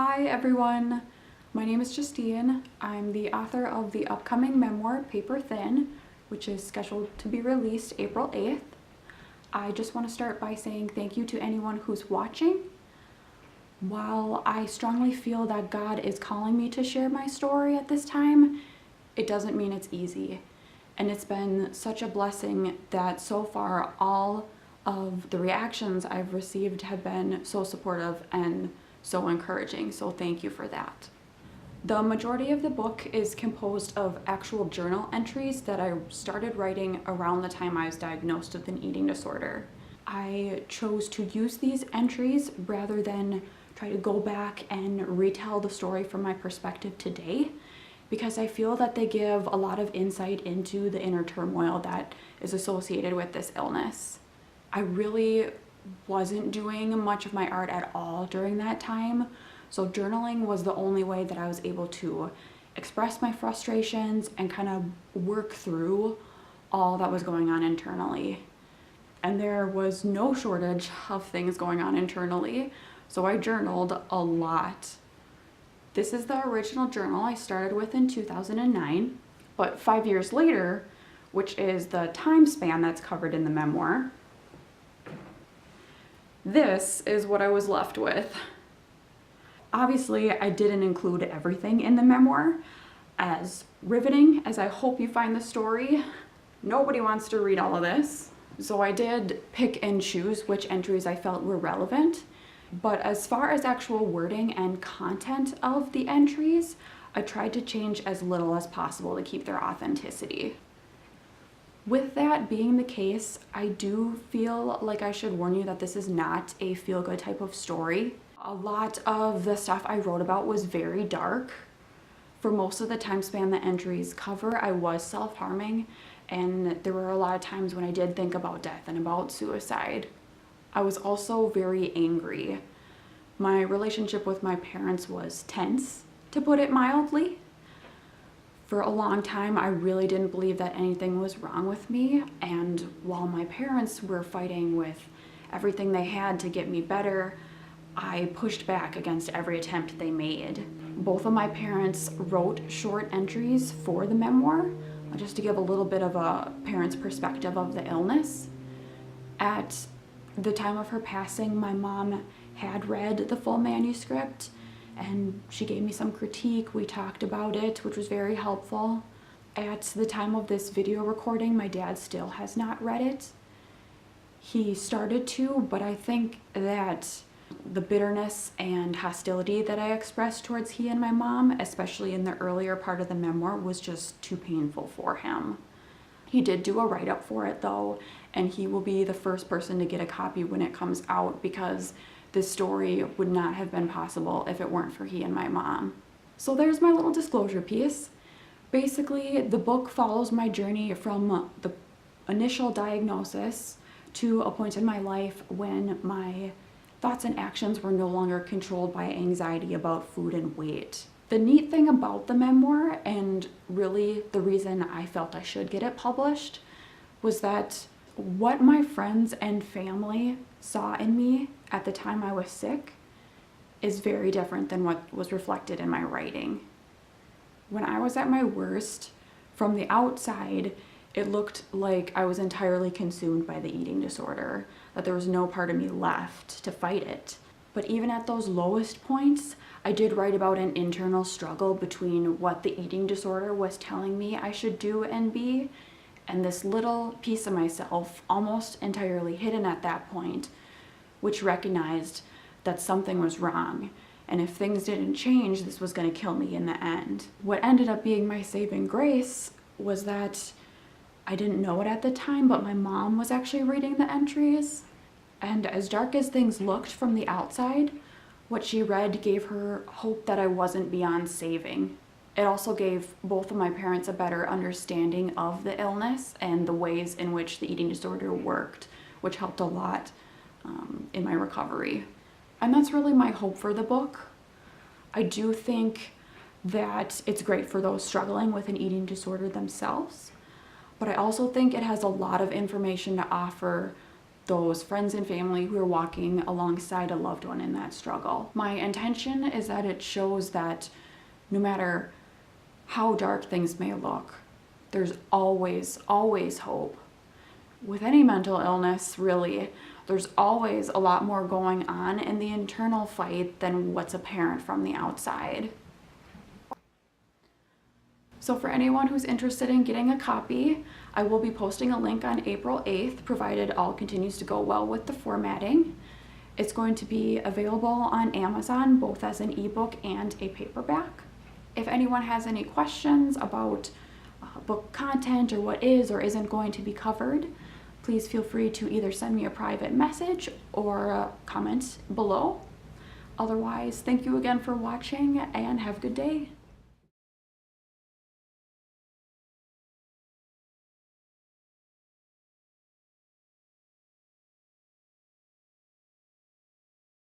Hi everyone, my name is Justine. I'm the author of the upcoming memoir Paper Thin, which is scheduled to be released April 8th. I just want to start by saying thank you to anyone who's watching. While I strongly feel that God is calling me to share my story at this time, it doesn't mean it's easy. And it's been such a blessing that so far all of the reactions I've received have been so supportive and so encouraging, so thank you for that. The majority of the book is composed of actual journal entries that I started writing around the time I was diagnosed with an eating disorder. I chose to use these entries rather than try to go back and retell the story from my perspective today, because I feel that they give a lot of insight into the inner turmoil that is associated with this illness. I really wasn't doing much of my art at all during that time, so journaling was the only way that I was able to express my frustrations and kind of work through all that was going on internally. And there was no shortage of things going on internally, so I journaled a lot. This is the original journal I started with in 2009, but 5 years later, which is the time span that's covered in the memoir, this is what I was left with. Obviously, I didn't include everything in the memoir. As riveting as I hope you find the story, nobody wants to read all of this. So I did pick and choose which entries I felt were relevant. But as far as actual wording and content of the entries, I tried to change as little as possible to keep their authenticity. With that being the case, I do feel like I should warn you that this is not a feel-good type of story. A lot of the stuff I wrote about was very dark. For most of the time span the entries cover, I was self-harming, and there were a lot of times when I did think about death and about suicide. I was also very angry. My relationship with my parents was tense, to put it mildly. For a long time, I really didn't believe that anything was wrong with me, and while my parents were fighting with everything they had to get me better, I pushed back against every attempt they made. Both of my parents wrote short entries for the memoir, just to give a little bit of a parent's perspective of the illness. At the time of her passing, my mom had read the full manuscript, and she gave me some critique. We talked about it, which was very helpful. At the time of this video recording, my dad still has not read it. He started to, but I think that the bitterness and hostility that I expressed towards he and my mom, especially in the earlier part of the memoir, was just too painful for him. He did do a write-up for it though, and he will be the first person to get a copy when it comes out, because this story would not have been possible if it weren't for he and my mom. So there's my little disclosure piece. Basically, the book follows my journey from the initial diagnosis to a point in my life when my thoughts and actions were no longer controlled by anxiety about food and weight. The neat thing about the memoir, and really the reason I felt I should get it published, was that what my friends and family saw in me at the time I was sick is very different than what was reflected in my writing. When I was at my worst, from the outside, it looked like I was entirely consumed by the eating disorder, that there was no part of me left to fight it. But even at those lowest points, I did write about an internal struggle between what the eating disorder was telling me I should do and be, and this little piece of myself, almost entirely hidden at that point, which recognized that something was wrong, and if things didn't change, this was going to kill me in the end. What ended up being my saving grace was that I didn't know it at the time, but my mom was actually reading the entries, and as dark as things looked from the outside, what she read gave her hope that I wasn't beyond saving. It also gave both of my parents a better understanding of the illness and the ways in which the eating disorder worked, which helped a lot in my recovery. And that's really my hope for the book. I do think that it's great for those struggling with an eating disorder themselves, but I also think it has a lot of information to offer those friends and family who are walking alongside a loved one in that struggle. My intention is that it shows that no matter how dark things may look, there's always, always hope. With any mental illness, really, there's always a lot more going on in the internal fight than what's apparent from the outside. So for anyone who's interested in getting a copy, I will be posting a link on April 8th, provided all continues to go well with the formatting. It's going to be available on Amazon, both as an ebook and a paperback. If anyone has any questions about book content or what is or isn't going to be covered, please feel free to either send me a private message or comment below. Otherwise, thank you again for watching and have a good day.